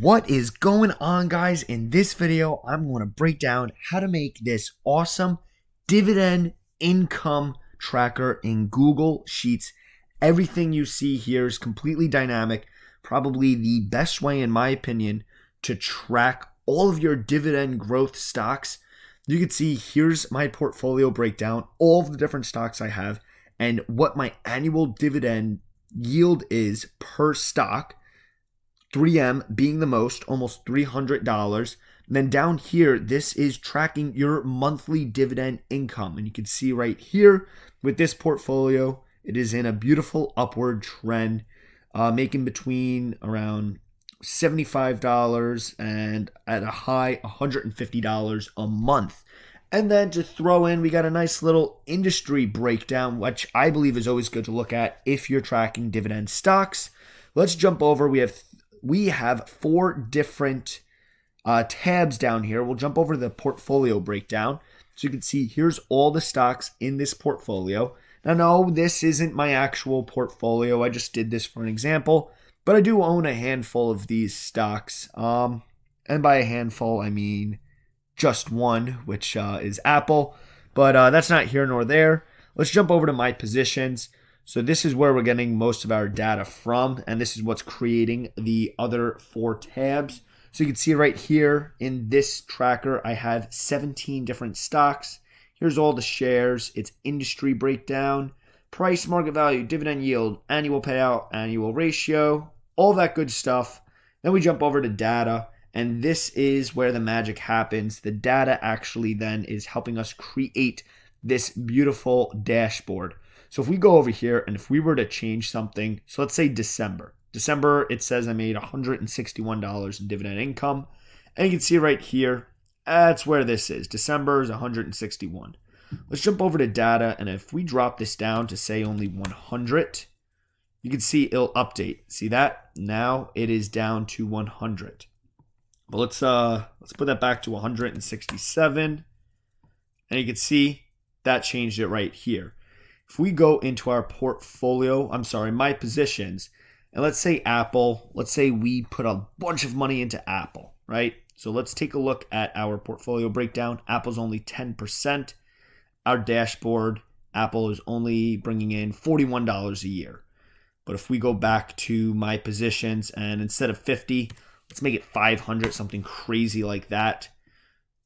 What is going on, guys? In this video, I'm going to break down how to make this awesome dividend income tracker in Google Sheets. Everything you see here is completely dynamic, probably the best way, in my opinion, to track all of your dividend growth stocks. You can see here's my portfolio breakdown, all of the different stocks I have, and what my annual dividend yield is per stock. 3M being the most, almost $300. And then down here, this is tracking your monthly dividend income. And you can see right here with this portfolio, it is in a beautiful upward trend, making between around $75 and at a high $150 a month. And then to throw in, we got a nice little industry breakdown, which I believe is always good to look at if you're tracking dividend stocks. Let's jump over. We have four different tabs down here. We'll jump over to the portfolio breakdown. So you can see here's all the stocks in this portfolio. Now, no, this isn't my actual portfolio. I just did this for an example. But I do own a handful of these stocks. And by a handful, I mean just one, which is Apple. But that's not here nor there. Let's jump over to my positions. So this is where we're getting most of our data from, and this is what's creating the other four tabs. So you can see right here in this tracker, I have 17 different stocks. Here's all the shares. It's industry breakdown, price, market value, dividend yield, annual payout, annual ratio, all that good stuff. Then we jump over to data, and this is where the magic happens. The data actually then is helping us create this beautiful dashboard. So if we go over here and if we were to change something, so let's say December, it says I made $161 in dividend income. And you can see right here, that's where this is. December is 161. Let's jump over to data. And if we drop this down to say only 100, you can see it'll update. See that? Now it is down to 100. But let's put that back to 167. And you can see that changed it right here. If we go into our portfolio, my positions, and let's say Apple, let's say we put a bunch of money into Apple, right? So let's take a look at our portfolio breakdown. Apple's only 10%. Our dashboard, Apple is only bringing in $41 a year. But if we go back to my positions and instead of 50, let's make it 500, something crazy like that.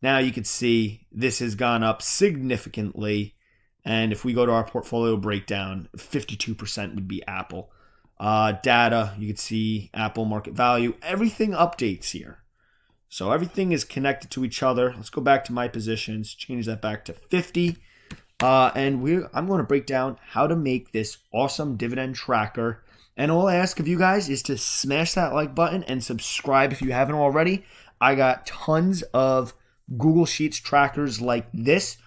Now you can see this has gone up significantly. And if we go to our portfolio breakdown, 52% would be Apple. Data, you can see Apple market value. Everything updates here. So everything is connected to each other. Let's go back to my positions, change that back to 50. I'm going to break down how to make this awesome dividend tracker. And all I ask of you guys is to smash that like button and subscribe if you haven't already. I got tons of Google Sheets trackers like this.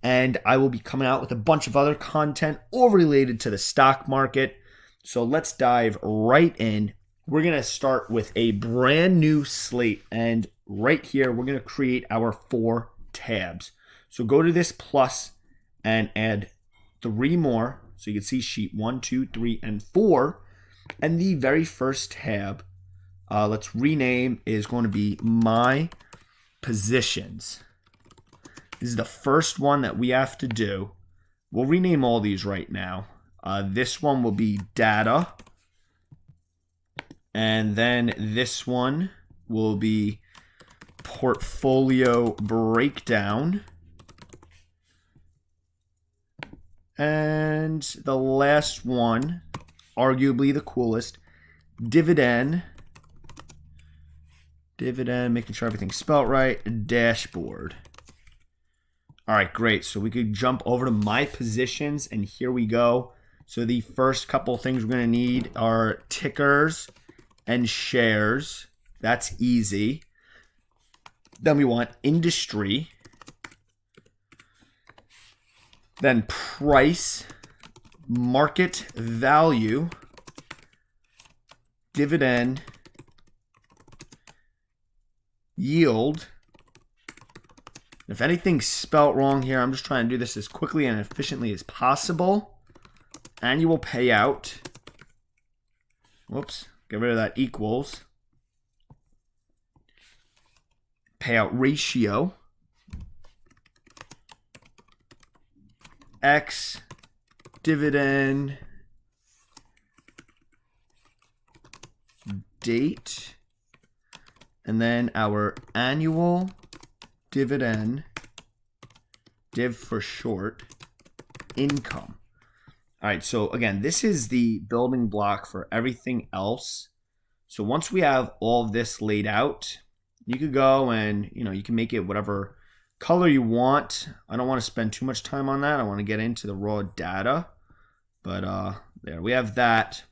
And I will be coming out with a bunch of other content all related to the stock market. So let's dive right in. We're going to start with a brand new slate. And right here, we're going to create our four tabs. So go to this plus and add 3 more. So you can see sheet 1, 2, 3, and 4. And the very first tab, let's rename, is going to be My Positions. This is the first one that we have to do. We'll rename all these right now. This one will be data. And then this one will be portfolio breakdown. And the last one, arguably the coolest, dividend, making sure everything's spelled right, dashboard. All right, great. So we could jump over to my positions, and here we go. So the first couple things we're going to need are tickers and shares. That's easy. Then we want industry. Then price, market value, dividend, yield. If anything's spelt wrong here, I'm just trying to do this as quickly and efficiently as possible. Annual payout. Whoops, get rid of that equals. payout ratio, X dividend date, and then our annual dividend, div for short, income. All right, so again, this is the building block for everything else. So once we have all of this laid out, you could go and, you can make it whatever color you want. I don't want to spend too much time on that. I want to get into the raw data. But there we have that.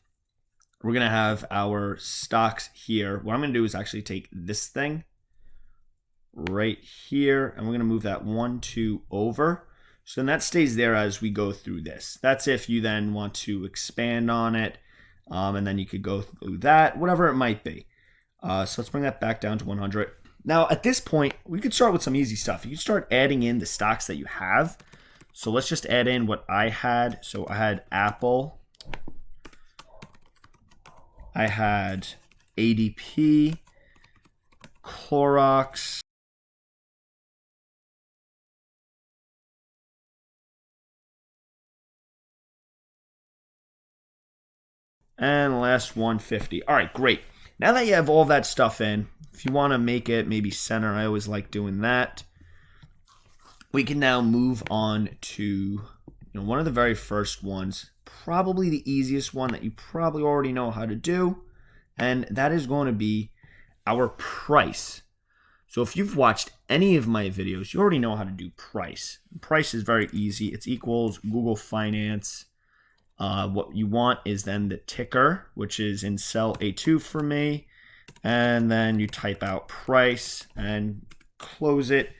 We're going to have our stocks here. What I'm going to do is actually take this thing right here, and we're going to move that 1, 2 over. So then that stays there as we go through this. That's if you then want to expand on it, and then you could go through that, whatever it might be. So let's bring that back down to 100. Now, at this point, we could start with some easy stuff. You can start adding in the stocks that you have. So let's just add in what I had. So I had Apple. I had ADP, Clorox, and last 150. All right, great. Now that you have all that stuff in, if you want to make it maybe center, I always like doing that. We can now move on to one of the very first ones, probably the easiest one that you probably already know how to do, and that is going to be our price. So if you've watched any of my videos, you already know how to do price. Price is very easy. It's equals Google Finance. What you want is then the ticker, which is in cell A2 for me, and then you type out price and close it.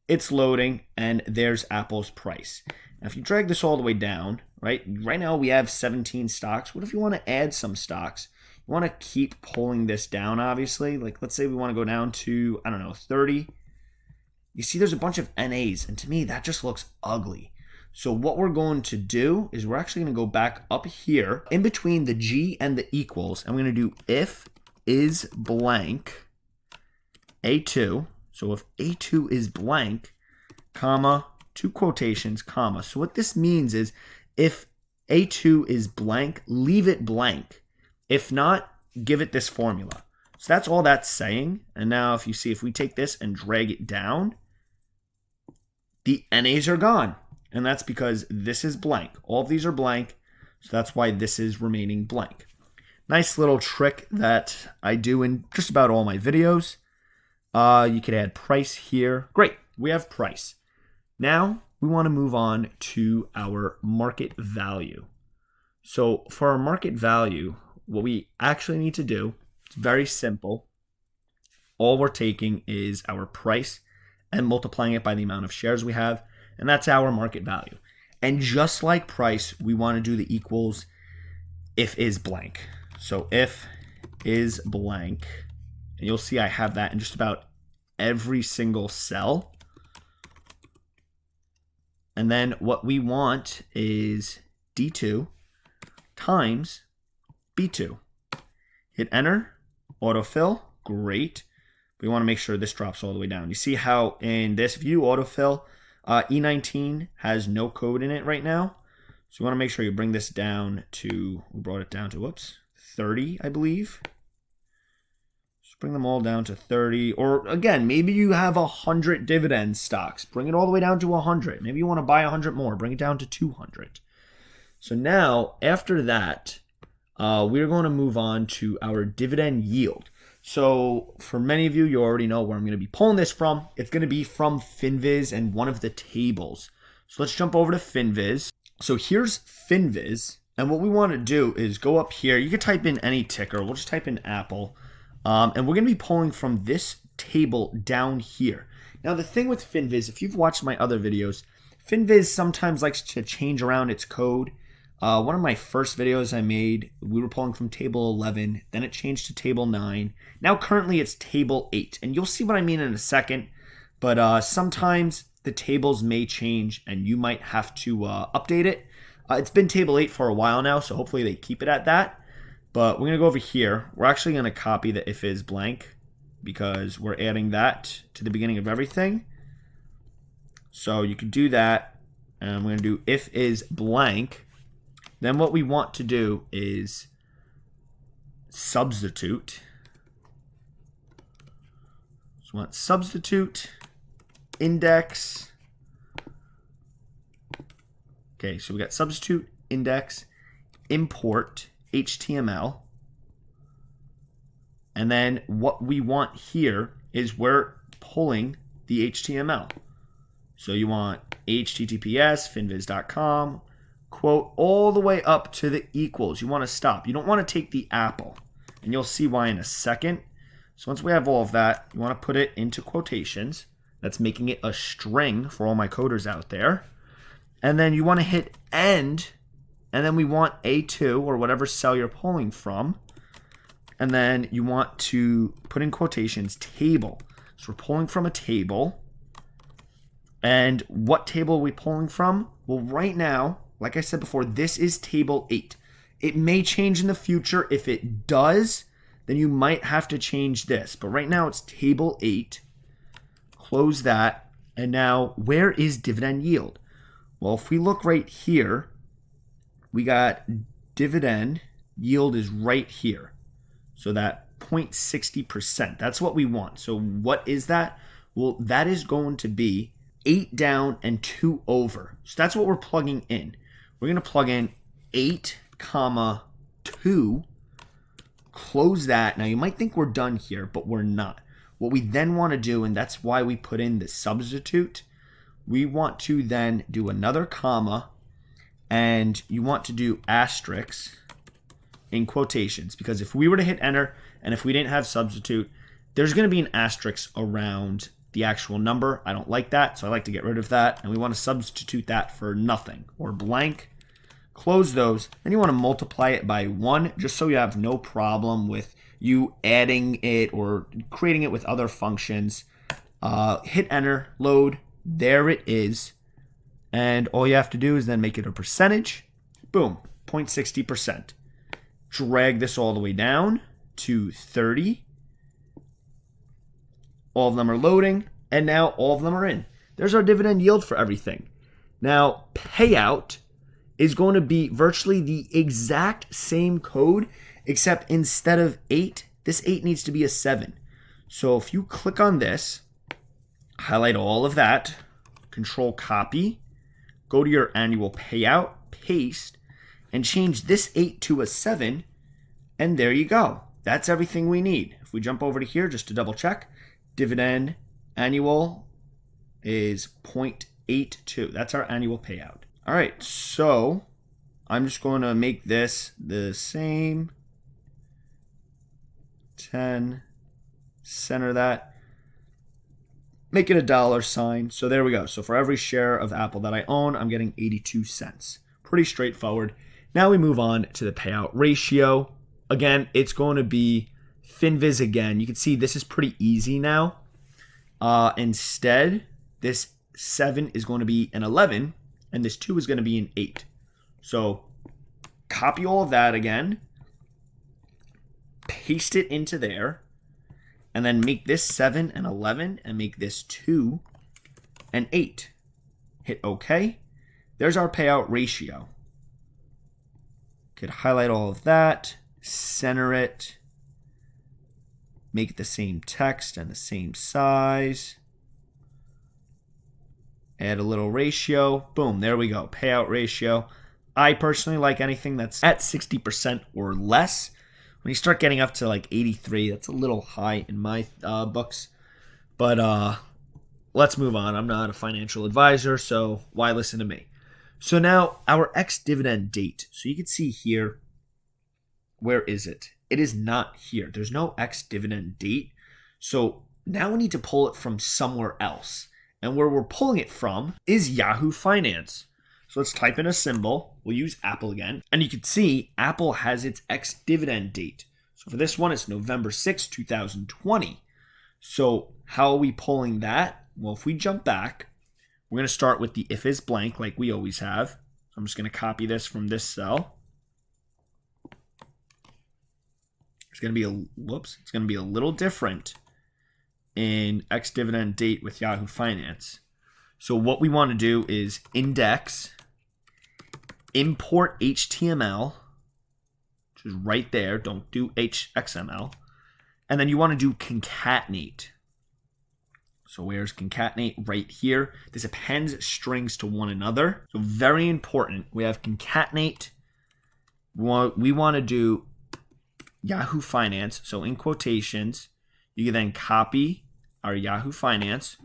It's loading, and there's Apple's price. Now, if you drag this all the way down, right now we have 17 stocks. What if you want to add some stocks? You want to keep pulling this down, obviously. Like, let's say we want to go down to, 30. You see there's a bunch of NAs, and to me, that just looks ugly. So what we're going to do is we're actually going to go back up here in between the G and the equals, and we're going to do if is blank A2. So if A2 is blank, comma, 2 quotations, comma. So what this means is if A2 is blank, leave it blank. If not, give it this formula. So that's all that's saying. And now if you see, if we take this and drag it down, the NAs are gone. And that's because this is blank. All of these are blank. So that's why this is remaining blank. Nice little trick that I do in just about all my videos. You could add price here. Great, we have price. Now we want to move on to our market value. So for our market value, what we actually need to do, it's very simple. All we're taking is our price and multiplying it by the amount of shares we have, and that's our market value. And just like price, we want to do the equals if is blank. So if is blank, and you'll see I have that in just about every single cell. And then what we want is D2 times B2. Hit enter, autofill, great. We want to make sure this drops all the way down. You see how in this, if you autofill, E19 has no code in it right now. So you want to make sure you bring this down to, we brought it down to, 30, I believe. Just bring them all down to 30. Or again, maybe you have 100 dividend stocks. Bring it all the way down to 100. Maybe you want to buy 100 more. Bring it down to 200. So now, after that, we're going to move on to our dividend yield. So for many of you, you already know where I'm going to be pulling this from. It's going to be from Finviz and one of the tables. So let's jump over to Finviz. So here's Finviz. And what we want to do is go up here. You can type in any ticker. We'll just type in Apple. And we're going to be pulling from this table down here. Now, the thing with Finviz, if you've watched my other videos, Finviz sometimes likes to change around its code. One of my first videos I made, we were pulling from table 11, then it changed to table 9. Now currently it's table 8, and you'll see what I mean in a second, but sometimes the tables may change and you might have to update it. It's been table 8 for a while now, so hopefully they keep it at that. But we're going to go over here. We're actually going to copy the if is blank. because we're adding that to the beginning of everything. So you can do that. And I'm going to do if is blank. Then what we want to do is substitute. So we want substitute index. Okay, so we got substitute index import HTML. And then what we want here is we're pulling the HTML. So you want HTTPS, finviz.com, quote, all the way up to the equals. You want to stop. You don't want to take the apple. And you'll see why in a second. So once we have all of that, you want to put it into quotations. That's making it a string for all my coders out there. And then you want to hit end. And then we want A2 or whatever cell you're pulling from. And then you want to put in quotations table. So we're pulling from a table. And what table are we pulling from? Well, right now, like I said before, this is table 8. It may change in the future. If it does, then you might have to change this. But right now it's table 8. Close that. And now, where is dividend yield? Well, if we look right here, we got dividend yield is right here. So that 0.60%, that's what we want. So what is that? Well, that is going to be 8 down and 2 over. So that's what we're plugging in. We're going to plug in 8, 2, close that. Now you might think we're done here, but we're not. What we then want to do, and that's why we put in the substitute, we want to then do another comma, and you want to do asterisk in quotations, because if we were to hit enter and if we didn't have substitute, there's going to be an asterisk around the actual number. I don't like that, so I like to get rid of that, and we want to substitute that for nothing or blank. Close those. Then you want to multiply it by 1 just so you have no problem with you adding it or creating it with other functions. Hit enter, load. There it is. And all you have to do is then make it a percentage. Boom, 0.60%. Drag this all the way down to 30. All of them are loading, and now all of them are in. There's our dividend yield for everything. Now, payout is going to be virtually the exact same code, except instead of 8, this 8 needs to be a 7. So if you click on this, highlight all of that, control copy, go to your annual payout, paste, and change this 8 to a 7, and there you go. That's everything we need. If we jump over to here just to double check, dividend annual is 0.82. That's our annual payout. All right, so I'm just going to make this the same. 10, center that. Make it a dollar sign. So there we go. So for every share of Apple that I own, I'm getting 82 cents. Pretty straightforward. Now we move on to the payout ratio. Again, it's going to be Finviz again. You can see this is pretty easy now. Instead, this 7 is going to be an 11, and this 2 is going to be an 8. So copy all of that again, paste it into there, and then make this 7 and 11, and make this 2 and 8. Hit OK. There's our payout ratio. Could highlight all of that, center it, make it the same text and the same size. Add a little ratio. Boom, there we go. Payout ratio. I personally like anything that's at 60% or less. When you start getting up to like 83, that's a little high in my books. But let's move on. I'm not a financial advisor, so why listen to me? So now our ex-dividend date. So you can see here, where is it? It is not here. There's no ex-dividend date. So now we need to pull it from somewhere else. And where we're pulling it from is Yahoo Finance. So let's type in a symbol. We'll use Apple again. And you can see Apple has its ex-dividend date. So for this one, it's November 6, 2020. So how are we pulling that? Well, if we jump back, we're going to start with the if is blank like we always have. So I'm just going to copy this from this cell. It's going to be a little different in X dividend date with Yahoo Finance. So what we want to do is index, import HTML, which is right there. Don't do XML. And then you want to do concatenate. So where's concatenate? Right here. This appends strings to one another. So very important. We have concatenate. We want to do Yahoo Finance. So in quotations, you can then copy our Yahoo Finance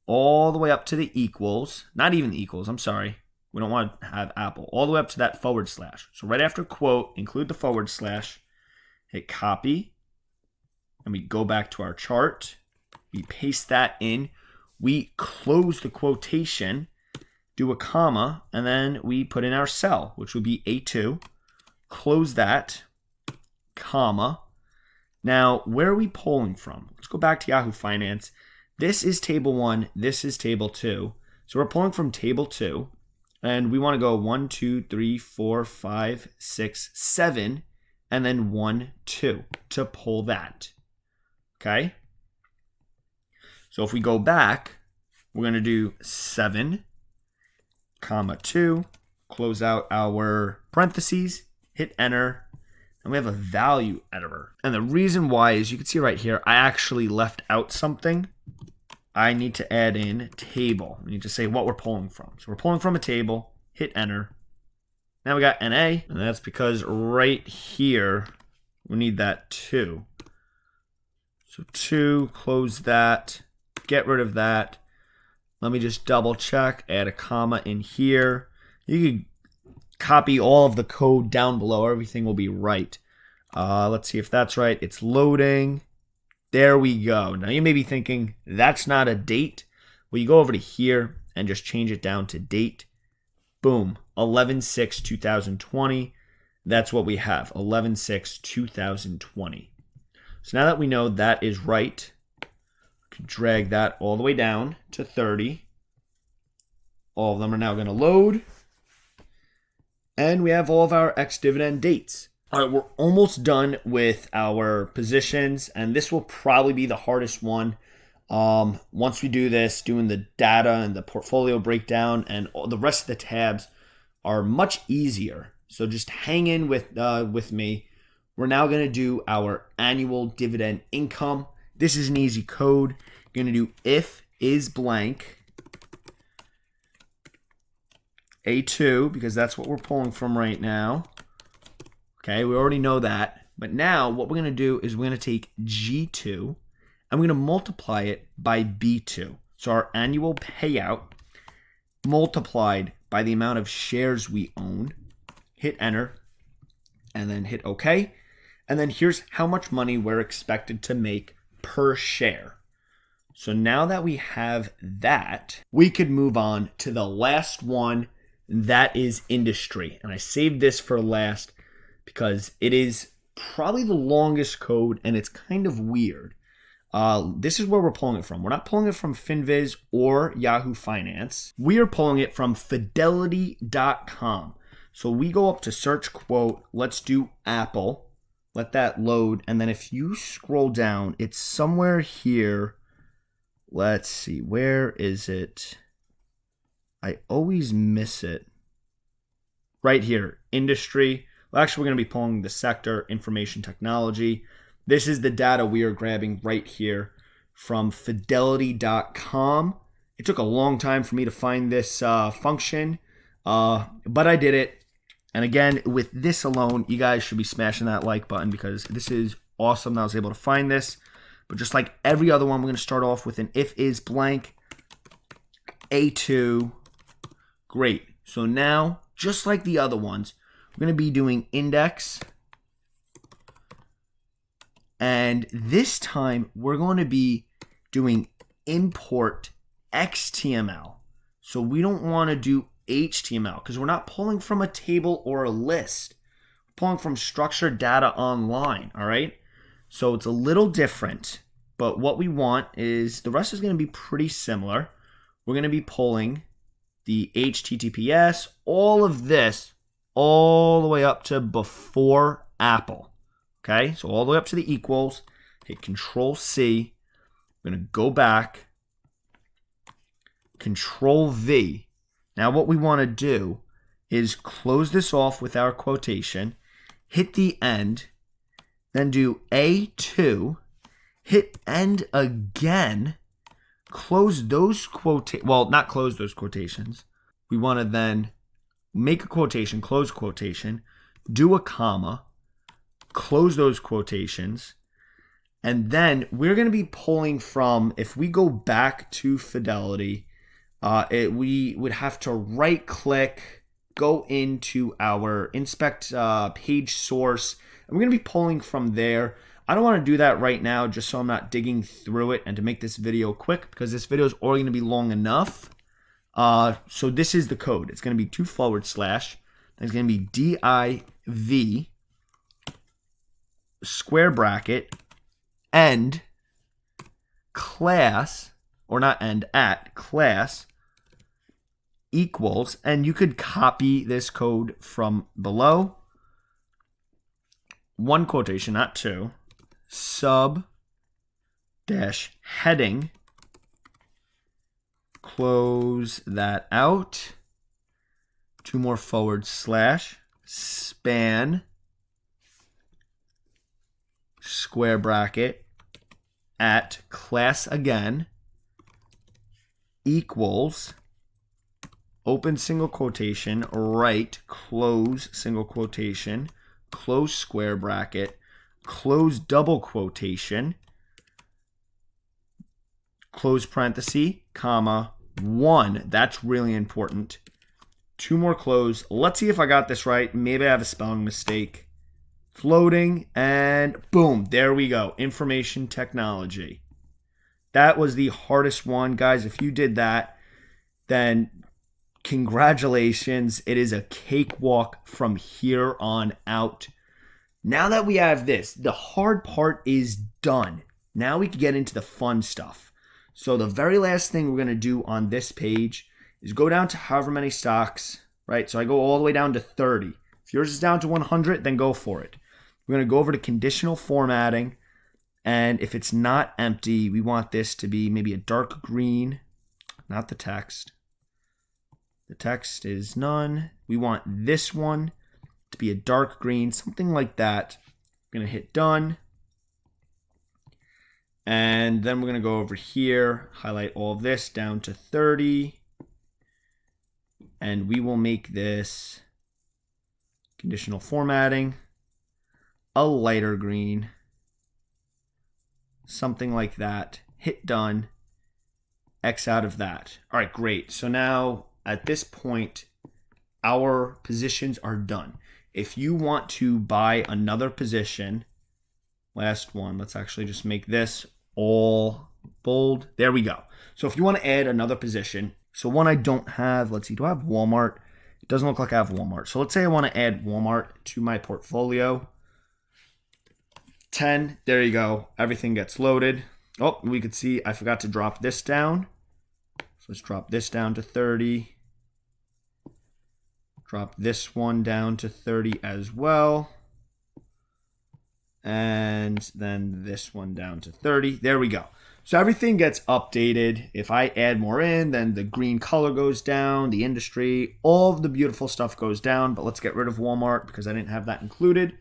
all the way up to the equals. Not even the equals. I'm sorry. We don't want to have Apple. All the way up to that /. So right after quote, include the /. Hit copy. And we go back to our chart. We paste that in. We close the quotation, do a comma, and then we put in our cell, which would be A2. Close that, comma. Now, where are we pulling from? Let's go back to Yahoo Finance. This is table 1. This is table 2. So we're pulling from table 2. And we want to go 1, 2, 3, 4, 5, 6, 7, and then 1, 2 to pull that. Okay? So if we go back, we're going to do 7, comma 2, close out our parentheses, hit enter, and we have a value editor. And the reason why is you can see right here, I actually left out something. I need to add in table. We need to say what we're pulling from. So we're pulling from a table, hit enter. Now we got NA, and that's because right here, we need that 2. So 2, close that, get rid of that. Let me just double check, add a comma in here. You can copy all of the code down below. Everything will be right. Let's see if that's right. It's loading. There we go. Now you may be thinking, that's not a date. Well, you go over to here and just change it down to date. Boom, 11/6/2020. That's what we have, 11/6/2020. So now that we know that is right, we can drag that all the way down to 30. All of them are now going to load. And we have all of our ex-dividend dates. All right, we're almost done with our positions, and this will probably be the hardest one. Once we do this, doing the data and the portfolio breakdown and all the rest of the tabs are much easier. So just hang in with me. We're now going to do our annual dividend income. This is an easy code. You're going to do if is blank A2, because that's what we're pulling from right now. Okay, we already know that. But now what we're going to do is we're going to take G2 and we're going to multiply it by B2. So our annual payout multiplied by the amount of shares we own. Hit enter and then hit OK. And then here's how much money we're expected to make per share. So now that we have that, we could move on to the last one. That is industry. And I saved this for last because it is probably the longest code and it's kind of weird. This is where we're pulling it from. We're not pulling it from Finviz or Yahoo Finance. We are pulling it from Fidelity.com. So we go up to search quote. Let's do Apple. Let that load. And then if you scroll down, it's somewhere here. Let's see. Where is it? I always miss it. Right here. Industry. Well, actually, we're going to be pulling the sector, information technology. This is the data we are grabbing right here from Fidelity.com. It took a long time for me to find this function, but I did it. And again, with this alone, you guys should be smashing that like button because this is awesome that I was able to find this. But just like every other one, we're going to start off with an if is blank A2. Great. So now, just like the other ones, we're going to be doing index. And this time, we're going to be doing import XML. So we don't want to do HTML because we're not pulling from a table or a list. We're pulling from structured data online, all right? So it's a little different, but what we want is the rest is going to be pretty similar. We're going to be pulling the HTTPS, all of this, all the way up to before Apple. Okay, so all the way up to the equals, hit Control C. I'm going to go back, Control V. Now what we want to do is close this off with our quotation, hit the end, then do A2, hit end again, close those not close those quotations. We want to then make a quotation, close quotation, do a comma, close those quotations, and then we're going to be pulling from, if we go back to Fidelity, we would have to right click, go into our inspect page source, and we're going to be pulling from there. I don't want to do that right now just so I'm not digging through it and to make this video quick, because this video is already going to be long enough. So this is the code. It's going to be 2 /. It's going to be div square bracket end class, or not end, at class equals, and you could copy this code from below. 1 quotation, not 2, sub dash heading, close that out, 2 more / span square bracket at class again equals open single quotation, right, close single quotation, close square bracket, close double quotation, close parenthesis, comma, 1. That's really important. 2 more close. Let's see if I got this right. Maybe I have a spelling mistake. Floating, and boom, there we go. Information technology. That was the hardest one, guys. If you did that, then congratulations. It is a cakewalk from here on out. Now that we have this, the hard part is done. Now we can get into the fun stuff. So the very last thing we're going to do on this page is go down to however many stocks, right? So I go all the way down to 30. If yours is down to 100, then go for it. We're going to go over to conditional formatting, and if it's not empty, we want this to be maybe a dark green, not the text. The text is none. We want this one to be a dark green, something like that. We're going to hit done. And then we're going to go over here, highlight all of this down to 30. And we will make this conditional formatting a lighter green, something like that. Hit done. X out of that. All right, great. So now at this point, our positions are done. If you want to buy another position, last one, let's actually just make this all bold. There we go. So if you want to add another position, so one I don't have, let's see, do I have Walmart? It doesn't look like I have Walmart. So let's say I want to add Walmart to my portfolio. 10, there you go. Everything gets loaded. Oh, we could see I forgot to drop this down. So let's drop this down to 30. Drop this one down to 30 as well. And then this one down to 30. There we go. So everything gets updated. If I add more in, then the green color goes down, the industry, all of the beautiful stuff goes down. But let's get rid of Walmart because I didn't have that included.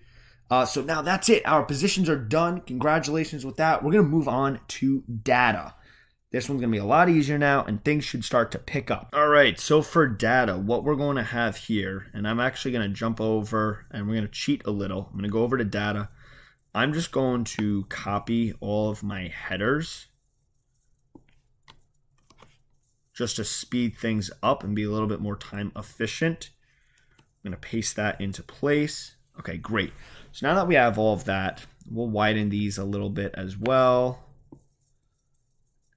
So now that's it. Our positions are done. Congratulations with that. We're going to move on to data. This one's going to be a lot easier now, and things should start to pick up. All right, so for data, what we're going to have here, and I'm actually going to jump over, and we're going to cheat a little. I'm going to go over to data. I'm just going to copy all of my headers just to speed things up and be a little bit more time efficient. I'm going to paste that into place. Okay, great. So now that we have all of that, we'll widen these a little bit as well.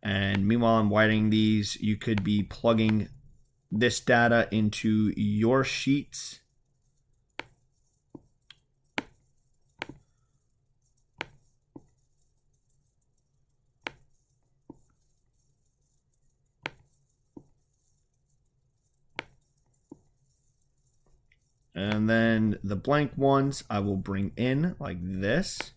And meanwhile I'm widening these, you could be plugging this data into your sheets. And then the blank ones I will bring in like this.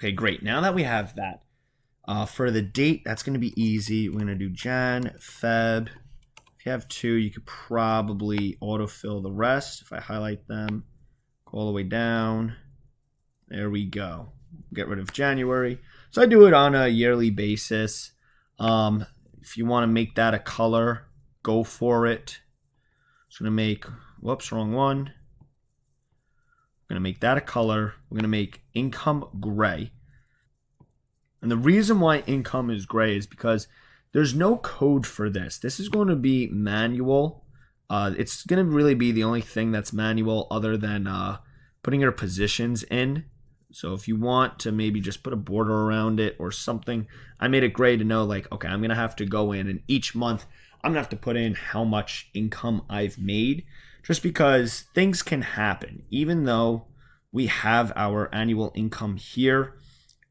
Okay, great. Now that we have that, for the date, that's going to be easy. We're going to do Jan, Feb. If you have 2, you could probably autofill the rest. If I highlight them, go all the way down. There we go. Get rid of January. So I do it on a yearly basis. If you want to make that a color, go for it. Just going to make, whoops, wrong one. We're going to make that a color. We're going to make income gray. And the reason why income is gray is because there's no code for this. This is going to be manual. It's going to really be the only thing that's manual other than putting your positions in. So if you want to maybe just put a border around it or something, I made it gray to know like, okay, I'm going to have to go in and each month I'm going to have to put in how much income I've made just because things can happen. Even though we have our annual income here,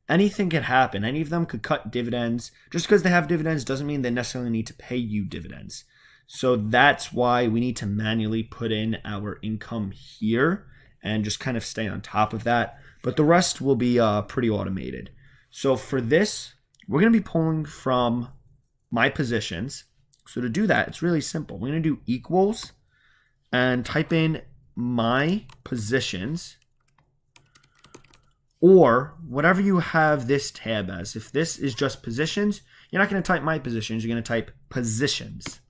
anything could happen. Any of them could cut dividends. Just because they have dividends doesn't mean they necessarily need to pay you dividends. So that's why we need to manually put in our income here and just kind of stay on top of that. But the rest will be pretty automated. So for this, we're going to be pulling from my positions. So to do that, it's really simple. We're going to do equals and type in my positions or whatever you have this tab as. If this is just positions, you're not going to type my positions. You're going to type positions.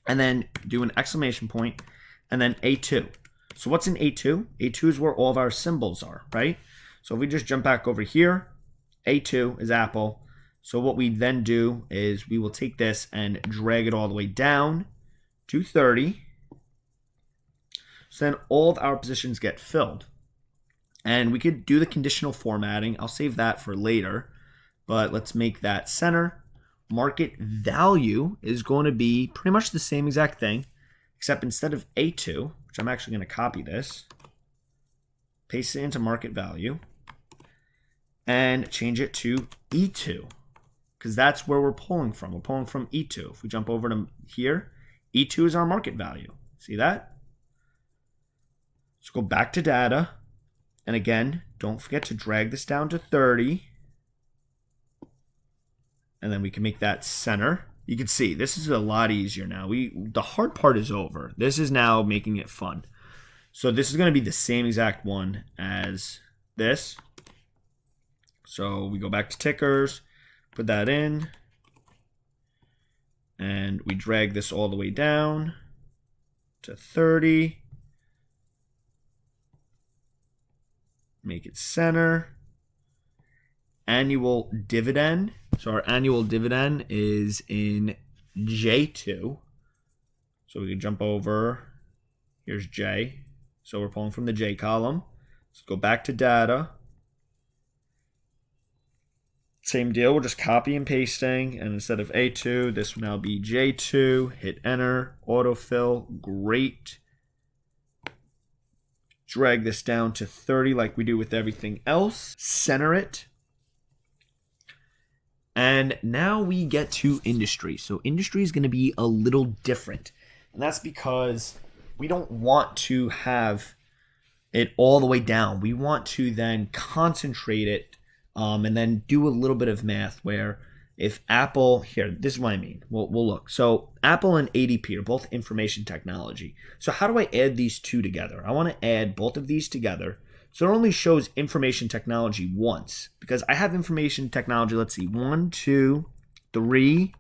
And then do an exclamation point and then A2. So what's in A2? A2 is where all of our symbols are, right? So if we just jump back over here, A2 is Apple. So what we then do is we will take this and drag it all the way down to 30. So then all of our positions get filled. And we could do the conditional formatting. I'll save that for later. But let's make that center. Market value is going to be pretty much the same exact thing, except instead of A2, which I'm actually going to copy this, paste it into market value, and change it to E2, because that's where we're pulling from. We're pulling from E2. If we jump over to here, E2 is our market value. See that? Let's go back to data. And again, don't forget to drag this down to 30. And then we can make that center. You can see this is a lot easier now. The hard part is over. This is now making it fun. So this is going to be the same exact one as this. So we go back to tickers, put that in, and we drag this all the way down to 30. Make it center. Annual dividend. So our annual dividend is in J2. So we can jump over. Here's J. So we're pulling from the J column. Let's go back to data. Same deal. We're just copy and pasting. And instead of A2, this will now be J2. Hit enter. Autofill. Great. Drag this down to 30 like we do with everything else. Center it. And now we get to industry. So industry is going to be a little different. And that's because we don't want to have it all the way down. We want to then concentrate it and then do a little bit of math where if Apple, here, this is what I mean. We'll look. So Apple and ADP are both information technology. So how do I add these two together? I want to add both of these together. So it only shows information technology once because I have information technology, let's see, 1, 2, 3,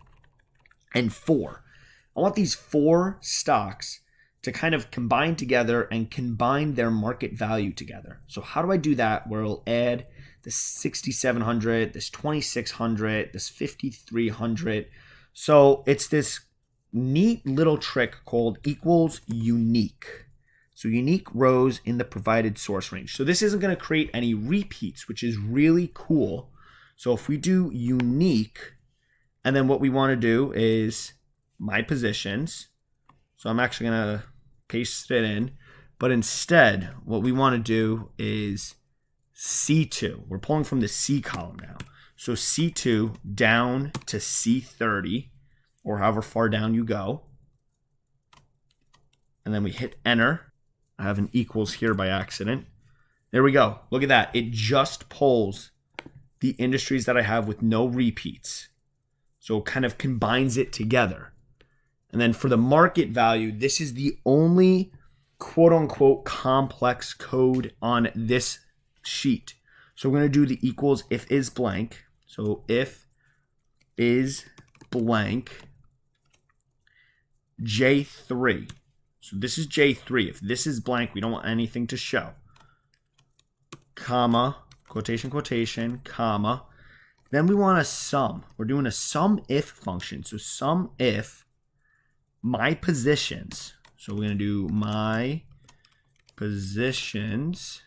and 4. I want these 4 stocks to kind of combine together and combine their market value together. So how do I do that where I'll add this 6,700, this 2,600, this 5,300. So it's this neat little trick called equals unique. So unique rows in the provided source range. So this isn't going to create any repeats, which is really cool. So if we do unique, and then what we want to do is my positions. So I'm actually going to paste it in. But instead, what we want to do is C2. We're pulling from the C column now. So C2 down to C30, or however far down you go. And then we hit enter. I have an equals here by accident. There we go. Look at that. It just pulls the industries that I have with no repeats. So it kind of combines it together. And then for the market value, this is the only quote unquote complex code on this sheet. So we're going to do the equals if is blank. So if is blank J3. So this is J3. If this is blank, we don't want anything to show. Comma, quotation, quotation, comma. Then we want a sum. We're doing a sum if function. So sum if my positions. So we're going to do my positions.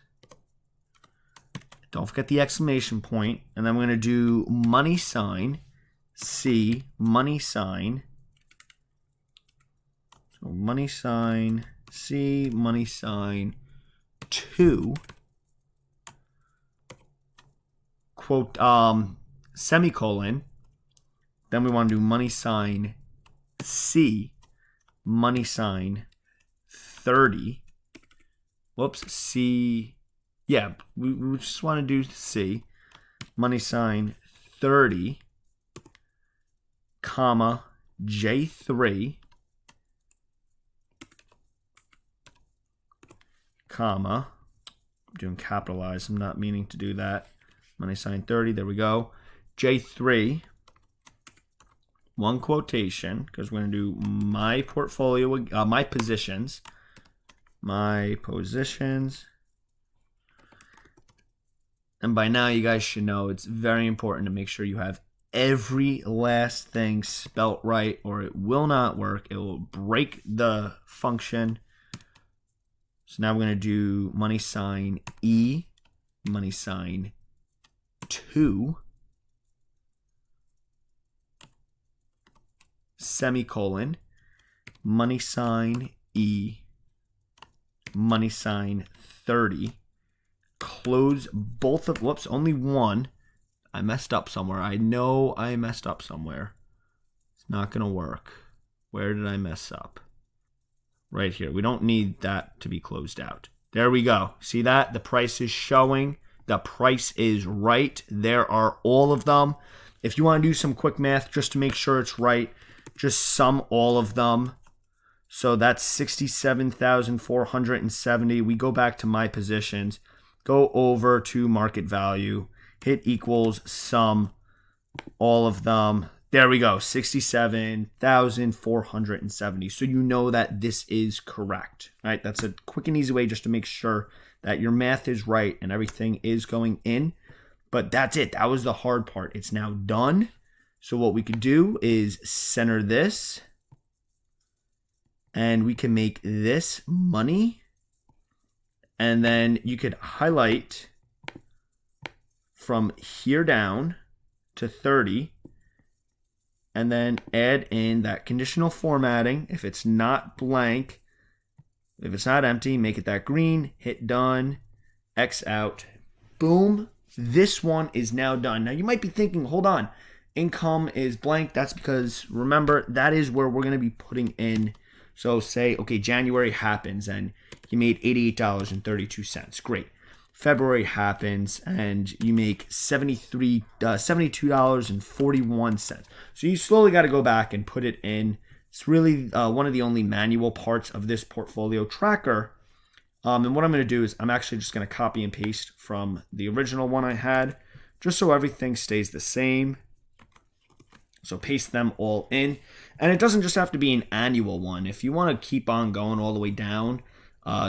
Don't forget the exclamation point. And then we're going to do money sign, C, money sign. So money sign, C, money sign, 2, quote, semicolon. Then we want to do money sign, C, money sign, 30. Whoops, C. Yeah, we just want to do C, money sign, 30, comma, J3, comma, I'm doing capitalized, I'm not meaning to do that, money sign 30, there we go, J3, one quotation, because we're going to do my portfolio, my positions, and by now you guys should know it's very important to make sure you have every last thing spelt right, or it will not work. It will break the function. So now we're going to do money sign E, money sign 2, semicolon, money sign E, money sign 30, close both of, whoops, only one. I messed up somewhere. I know I messed up somewhere. It's not going to work. Where did I mess up? Right here. We don't need that to be closed out. There we go. See that? The price is showing. The price is right. There are all of them. If you want to do some quick math just to make sure it's right, just sum all of them. So that's 67,470. We go back to my positions, go over to market value, hit equals, sum all of them. There we go, 67,470. So you know that this is correct, right? That's a quick and easy way just to make sure that your math is right and everything is going in. But that's it. That was the hard part. It's now done. So what we could do is center this, and we can make this money. And then you could highlight from here down to 30, and then add in that conditional formatting. If it's not blank, if it's not empty, make it that green, hit done, X out, boom. This one is now done. Now you might be thinking, hold on, income is blank. That's because, remember, that is where we're going to be putting in. So say, okay, January happens and you made $88.32. Great. February happens and you make $72.41. So you slowly got to go back and put it in. It's really one of the only manual parts of this portfolio tracker. And what I'm going to do is I'm actually just going to copy and paste from the original one I had, just so everything stays the same. So paste them all in. And it doesn't just have to be an annual one. If you want to keep on going all the way down,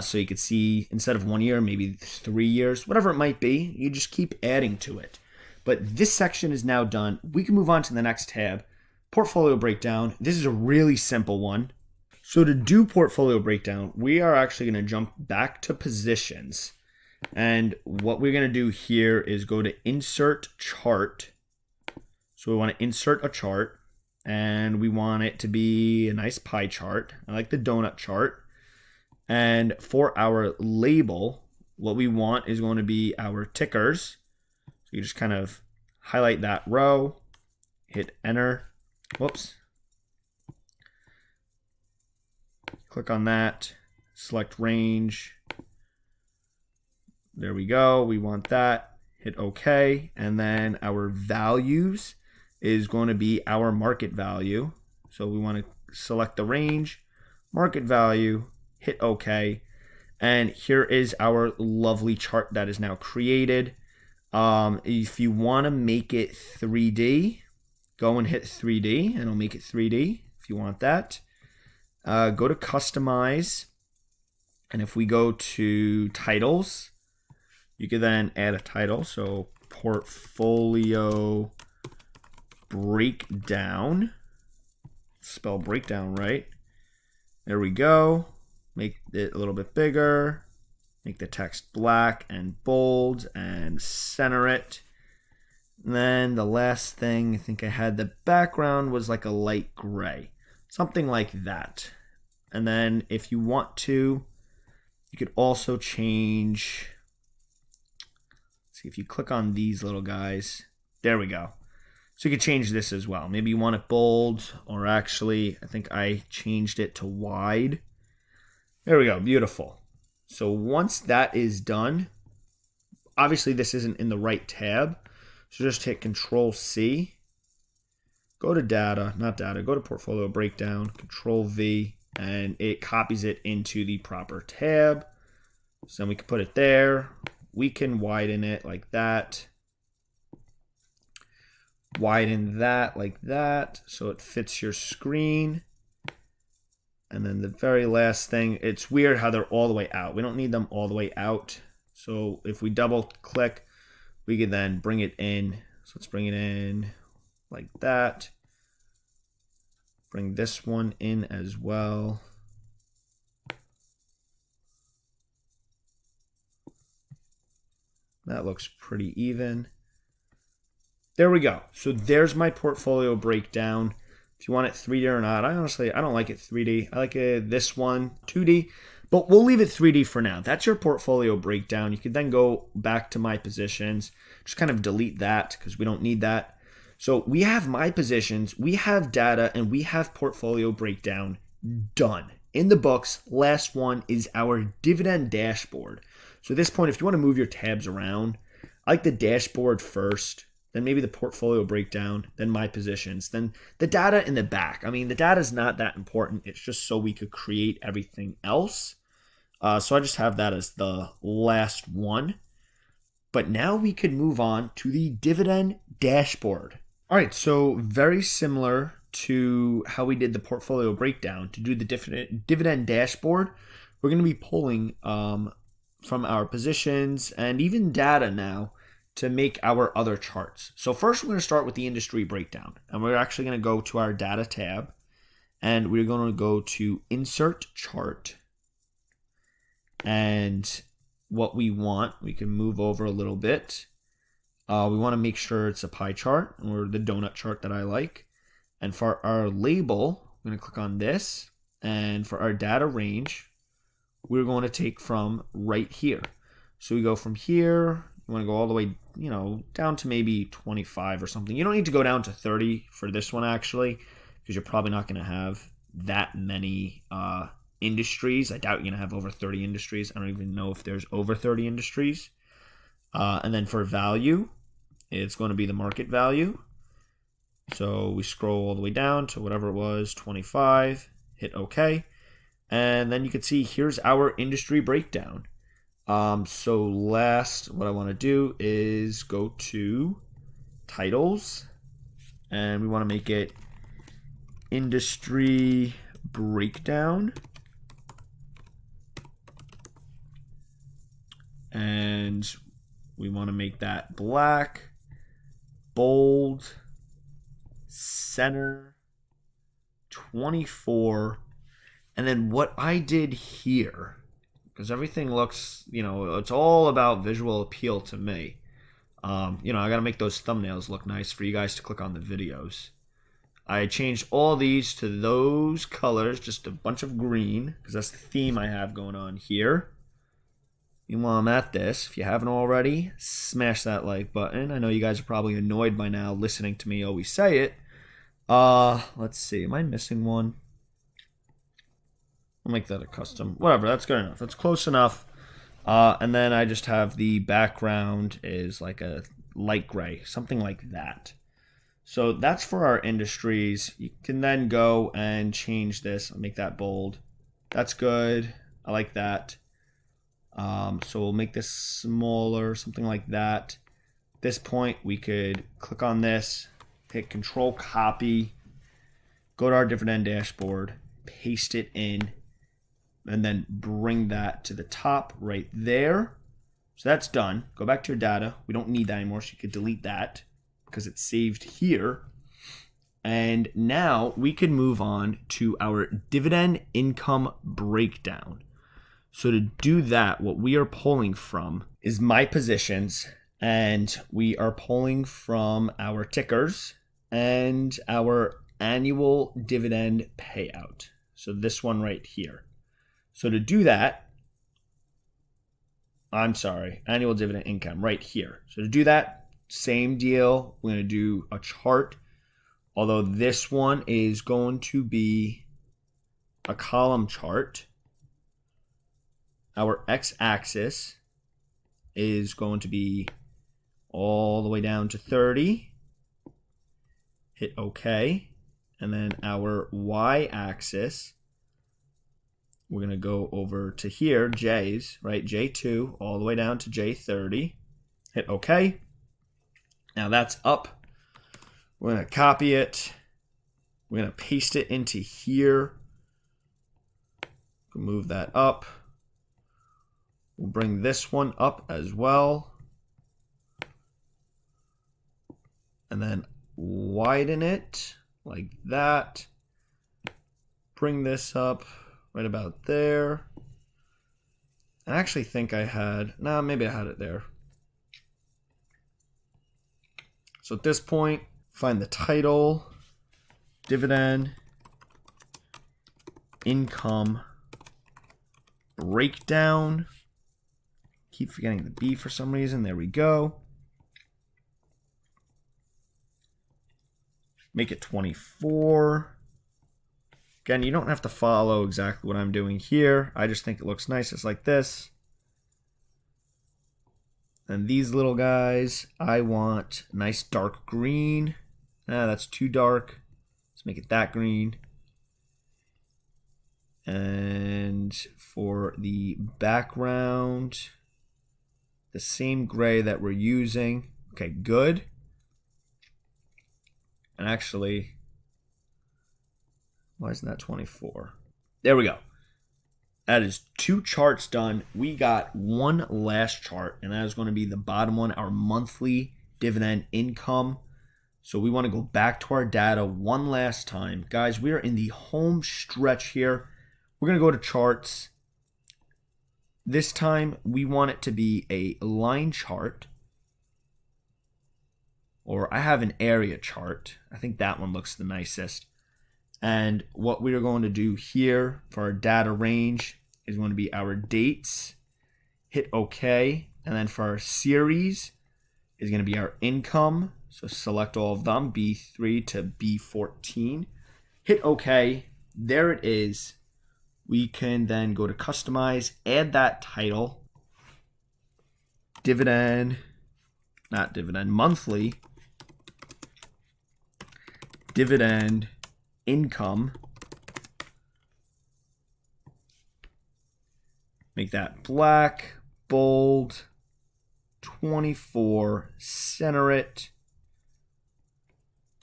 so you could see instead of 1 year, maybe 3 years, whatever it might be, you just keep adding to it. But this section is now done. We can move on to the next tab, portfolio breakdown. This is a really simple one. So to do portfolio breakdown, we are actually going to jump back to positions. And what we're going to do here is go to insert chart. So we want to insert a chart, and we want it to be a nice pie chart. I like the donut chart. And for our label, what we want is going to be our tickers. So you just kind of highlight that row, hit enter. Whoops. Click on that, select range. There we go. We want that. hit OK, and then our values is going to be our market value. So we want to select the range, market value, hit OK, and here is our lovely chart that is now created. If you want to make it 3D, go and hit 3D, and it'll make it 3D if you want that. Go to Customize, and if we go to Titles, you can then add a title. So Portfolio Breakdown. Spell breakdown right. There we go. Make it a little bit bigger. Make the text black and bold and center it. And then the last thing, I think I had the background was like a light gray. Something like that. And then if you want to, you could also change. Let's see if you click on these little guys. There we go. So you could change this as well. Maybe you want it bold, or actually, I think I changed it to wide. There we go. Beautiful. So once that is done, obviously this isn't in the right tab. So just hit Control C. Go to data, not data, go to Portfolio Breakdown, Control V, and it copies it into the proper tab. So then we can put it there. We can widen it like that. Widen that like that so it fits your screen. And then the very last thing, it's weird how they're all the way out. We don't need them all the way out. So if we double click, we can then bring it in. So let's bring it in like that. Bring this one in as well. That looks pretty even. There we go. So there's my portfolio breakdown. If you want it 3D or not, I don't like it 3D. I like this one 2D, but we'll leave it 3D for now. That's your portfolio breakdown. You can then go back to my positions. Just kind of delete that because we don't need that. So we have my positions, we have data, and we have portfolio breakdown done. In the books, last one is our dividend dashboard. So at this point, if you want to move your tabs around, I like the dashboard first, then maybe the portfolio breakdown, then my positions, then the data in the back. I mean, the data is not that important. It's just so we could create everything else. So I just have that as the last one. But now we can move on to the dividend dashboard. All right, so very similar to how we did the portfolio breakdown. To do the dividend dashboard, we're going to be pulling from our positions and even data now to make our other charts. So first we're going to start with the industry breakdown, and we're actually going to go to our data tab, and we're going to go to insert chart, and what we want, we can move over a little bit. We want to make sure it's a pie chart or the donut chart that I like. And for our label, I'm going to click on this, and for our data range, we're going to take from right here. So we go from here, you want to go all the way, down to maybe 25 or something. You don't need to go down to 30 for this one, actually, because you're probably not going to have that many industries. I doubt you're going to have over 30 industries. I don't even know if there's over 30 industries. And then for value, it's going to be the market value. So we scroll all the way down to whatever it was, 25, hit OK. And then you can see here's our industry breakdown. So last, what I want to do is go to titles, and we want to make it industry breakdown. And we want to make that black, bold, center, 24. And then what I did here, because everything looks, it's all about visual appeal to me. I got to make those thumbnails look nice for you guys to click on the videos. I changed all these to those colors, just a bunch of green, because that's the theme I have going on here. And while I'm at this, if you haven't already, smash that like button. I know you guys are probably annoyed by now listening to me always say it. Let's see, am I missing one? I'll make that a custom. Whatever, that's good enough. That's close enough. And then I just have the background is like a light gray, something like that. So that's for our industries. You can then go and change this. I'll make that bold. That's good. I like that. So we'll make this smaller, something like that. At this point, we could click on this, hit Control Copy, go to our Dividend Dashboard, paste it in, and then bring that to the top right there. So that's done. Go back to your data. We don't need that anymore, so you could delete that because it's saved here. And now we can move on to our dividend income breakdown. So to do that, what we are pulling from is my positions, and we are pulling from our tickers and our annual dividend payout. So this one right here. So to do that, annual dividend income right here. So to do that, same deal. We're going to do a chart, although this one is going to be a column chart. Our x-axis is going to be all the way down to 30. Hit OK. And then our y-axis, we're going to go over to here, J's, right? J2 all the way down to J30. Hit OK. Now that's up. We're going to copy it. We're going to paste it into here. Move that up. We'll bring this one up as well. And then widen it like that. Bring this up right about there. I actually think I had, maybe I had it there. So at this point, find the title, dividend income breakdown. Keep forgetting the B for some reason. There we go. Make it 24. Again, you don't have to follow exactly what I'm doing here. I just think it looks nice. It's like this. And these little guys, I want nice dark green. That's too dark. Let's make it that green. And for the background, the same gray that we're using. Okay, good. And actually, why isn't that 24? There we go. That is 2 charts done. We got one last chart, and that is going to be the bottom one, our monthly dividend income. So we want to go back to our data one last time. Guys, we are in the home stretch here. We're going to go to charts. This time, we want it to be a line chart. Or I have an area chart. I think that one looks the nicest. And what we are going to do here for our data range is going to be our dates. Hit OK. And then for our series is going to be our income. So select all of them, B3 to B14. Hit OK. There it is. We can then go to customize, add that title. Monthly. Dividend income. Make that black, bold, 24, center it,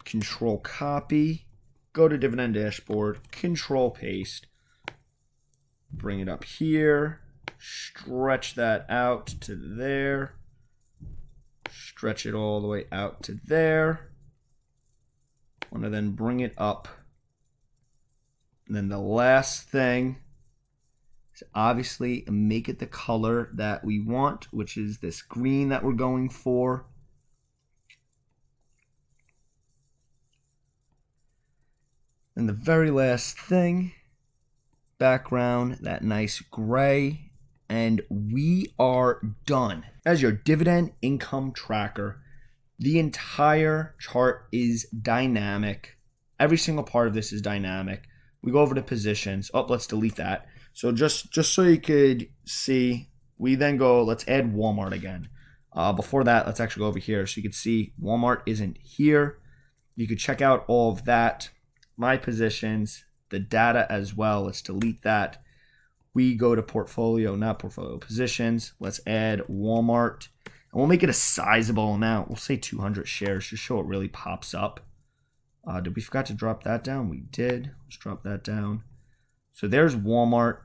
Control Copy, go to Dividend Dashboard, Control Paste, bring it up here, stretch that out to there, stretch it all the way out to there. I want to then bring it up. And then the last thing is obviously make it the color that we want, which is this green that we're going for. And the very last thing, background, that nice gray, and we are done. As your dividend income tracker, the entire chart is dynamic. Every single part of this is dynamic. We go over to positions. Oh, let's delete that. So just so you could see, we then go, let's add Walmart again. Before that, let's actually go over here. So you can see Walmart isn't here. You could check out all of that. My positions, the data as well. Let's delete that. We go to portfolio, not portfolio, positions. Let's add Walmart. And we'll make it a sizable amount. We'll say 200 shares just so it really pops up. Did we forget to drop that down? We did. Let's drop that down. So there's Walmart.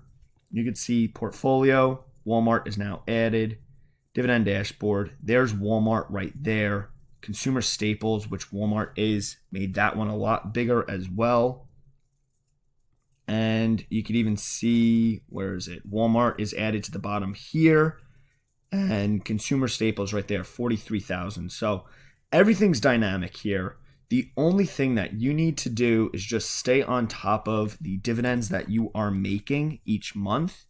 You can see portfolio. Walmart is now added. Dividend Dashboard. There's Walmart right there. Consumer staples, which Walmart is, made that one a lot bigger as well. And you can even see, where is it? Walmart is added to the bottom here. And consumer staples right there, 43,000. So everything's dynamic here. The only thing that you need to do is just stay on top of the dividends that you are making each month.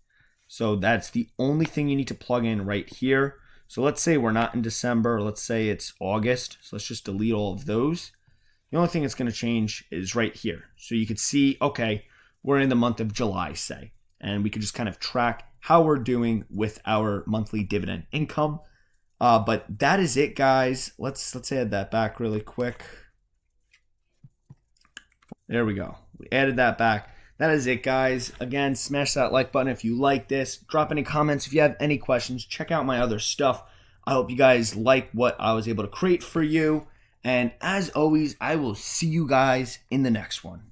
So that's the only thing you need to plug in right here. So let's say we're not in December. Let's say it's August. So let's just delete all of those. The only thing that's going to change is right here. So you could see, okay, we're in the month of July, say, and we could just kind of track how we're doing with our monthly dividend income. But that is it, guys. Let's add that back really quick. There we go. We added that back. That is it, guys. Again, smash that like button if you like this. Drop any comments if you have any questions. Check out my other stuff. I hope you guys like what I was able to create for you. And as always, I will see you guys in the next one.